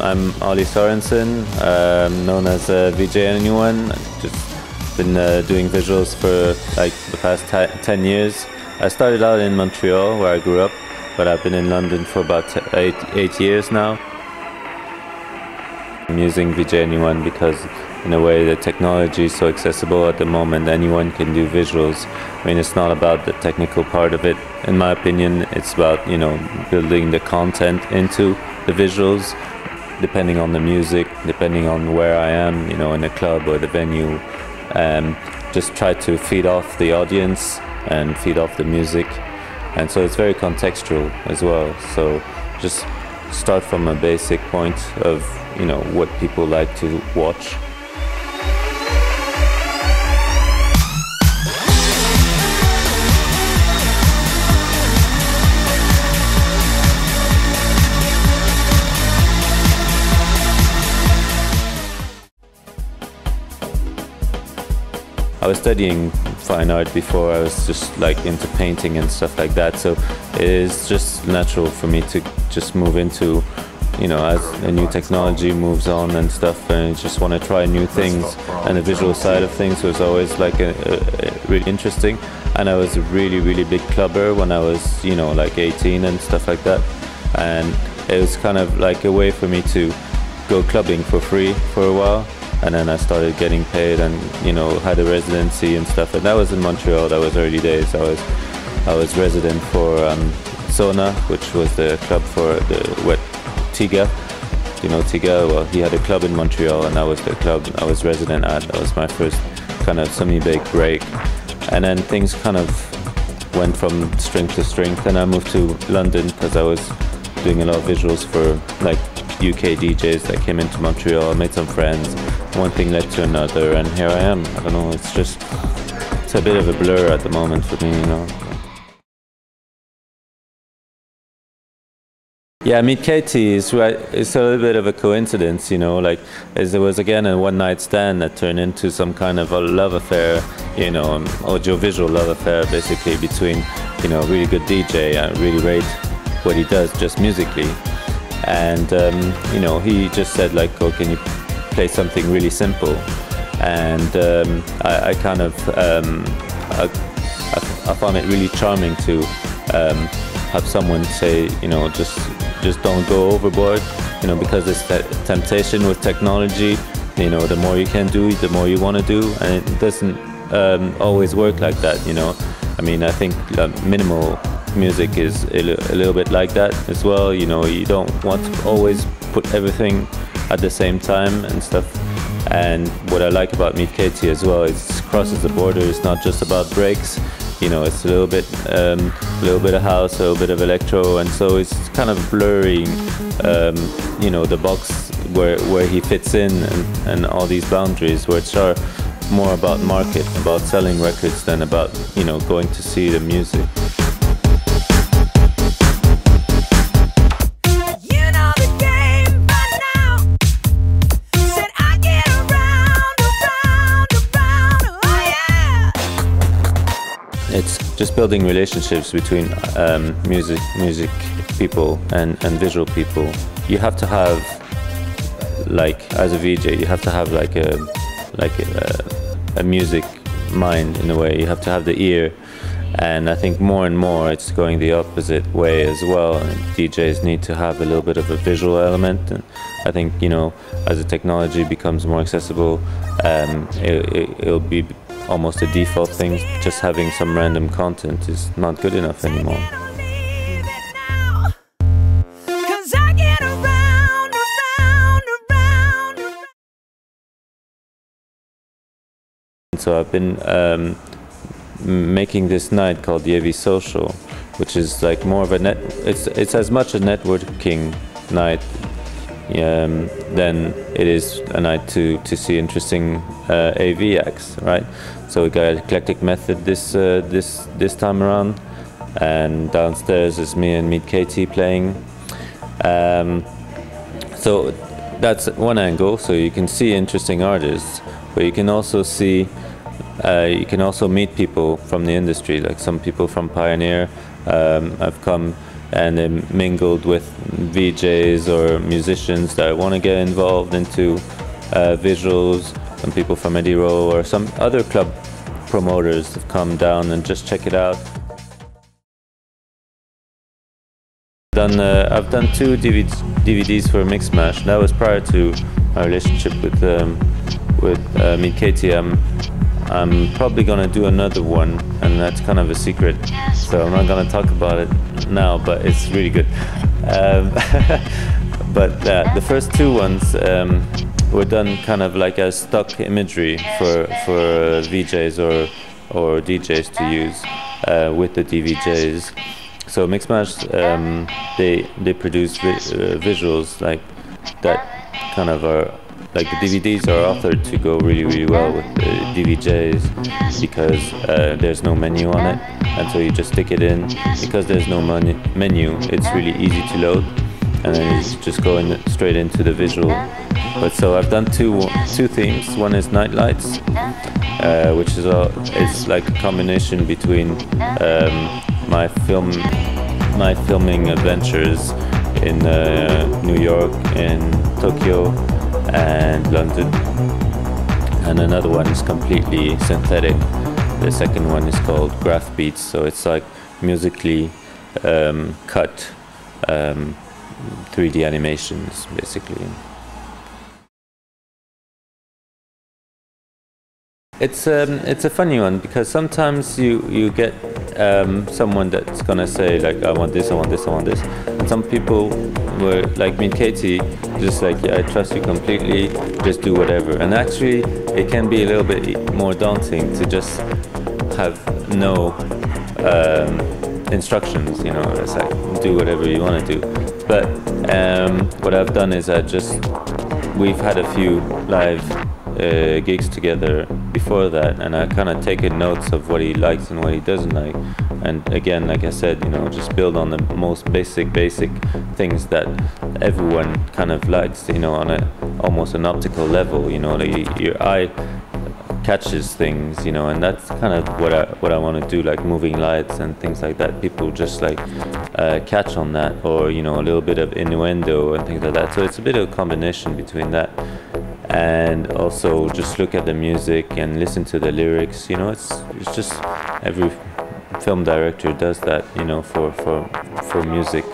I'm Oli Sorenson, known as VJing. Just been doing visuals for like the past 10 years. I started out in Montreal, where I grew up, but I've been in London for about eight years now. I'm using VJing because, in a way, the technology is so accessible at the moment. Anyone can do visuals. I mean, it's not about the technical part of it. In my opinion, it's about, you know, building the content into the visuals, depending on the music, depending on where I am, you know, in the club or the venue. Just try to feed off the audience and feed off the music. And so it's very contextual as well. So just start from a basic point of, you know, what people like to watch. I was studying fine art before. I was just like into painting and stuff like that, so it is just natural for me to just move into, you know, as a new technology moves on and stuff, and I just want to try new things, and the visual side of things was always like really interesting. And I was a really big clubber when I was, you know, like 18 and stuff like that, and it was kind of like a way for me to go clubbing for free for a while. And then I started getting paid, and, you know, had a residency and stuff. And that was in Montreal. That was early days. I was resident for Sona, which was the club for the Tigas. You know Tigas? Well, he had a club in Montreal, and that was the club I was resident at. That was my first kind of semi-big break. And then things kind of went from strength to strength. And I moved to London because I was doing a lot of visuals for like UK DJs that came into Montreal. I made some friends. One thing led to another, and here I am. I don't know, it's a bit of a blur at the moment for me, you know. Yeah, Meet Katy is right. It's a little bit of a coincidence, you know. Like, as there was again a one-night stand that turned into some kind of a love affair, you know, an audiovisual love affair, basically, between, you know, a really good DJ. I really rate what he does just musically, and you know, he just said like, "Oh, can you play something really simple?" And I kind of I found it really charming to have someone say, you know, just don't go overboard, you know, because it's that temptation with technology. You know, the more you can do, the more you want to do, and it doesn't always work like that, you know. I mean, I think minimal music is a little bit like that as well. You know, you don't want to always put everything at the same time and stuff. And what I like about Meet Katy as well is it crosses the border. It's not just about breaks, you know, it's a little bit of house, a little bit of electro, and so it's kind of blurring, you know, the box where he fits in, and all these boundaries, which are more about market, about selling records than about, you know, going to see the music. It's just building relationships between music people and visual people. You have to have, like, as a VJ, you have to have like a music mind in a way. You have to have the ear, and I think more and more it's going the opposite way as well. And DJs need to have a little bit of a visual element, and I think, you know, as the technology becomes more accessible, it'll be almost a default thing. Just having some random content is not good enough anymore. So I've been making this night called Div Social, which is like more of a it's as much a networking night than it is a night to see interesting AV acts, right? So we got Eclectic Method this time around, and downstairs is me and Meet Katy playing. So that's one angle. So you can see interesting artists, but you can also see you can also meet people from the industry, like some people from Pioneer. I've come and then mingled with VJs or musicians that want to get involved into visuals. Some people from Eddie Row or some other club promoters have come down and just check it out. I've done 2 DVDs for Mix Mash. That was prior to my relationship with me and Katy. I'm probably gonna do another one, and that's kind of a secret, so I'm not gonna talk about it now, but it's really good. But the first 2 ones were done kind of like as stock imagery for VJs or DJs to use with the DVJs. So Mixmash, they produce visuals like that, kind of are like the DVDs are authored to go really well with the DVJs, because there's no menu on it, and so you just stick it in. Because there's no menu, it's really easy to load, and then you just go straight into the visual. But so I've done two themes. One is Night Lights, which is it's like a combination between my filming adventures in New York, in Tokyo, and London. And another one is completely synthetic. The second one is called Graph Beats, so it's like musically cut 3D animations, basically. It's a funny one, because sometimes you get someone that's gonna say like, I want this, I want this, I want this, and some people were like me and Katy, just like, yeah, I trust you completely, just do whatever. And actually it can be a little bit more daunting to just have no instructions, you know. It's like, do whatever you want to do. But what I've done is we've had a few live gigs together before that, and I kind of taken notes of what he likes and what he doesn't like. And again, like I said, you know, just build on the most basic things that everyone kind of likes, you know, on almost an optical level, you know, like your eye catches things, you know, and that's kind of what I want to do, like moving lights and things like that. People just like catch on that, or, you know, a little bit of innuendo and things like that. So it's a bit of a combination between that and also just look at the music and listen to the lyrics. You know, it's just every film director does that, you know, for music.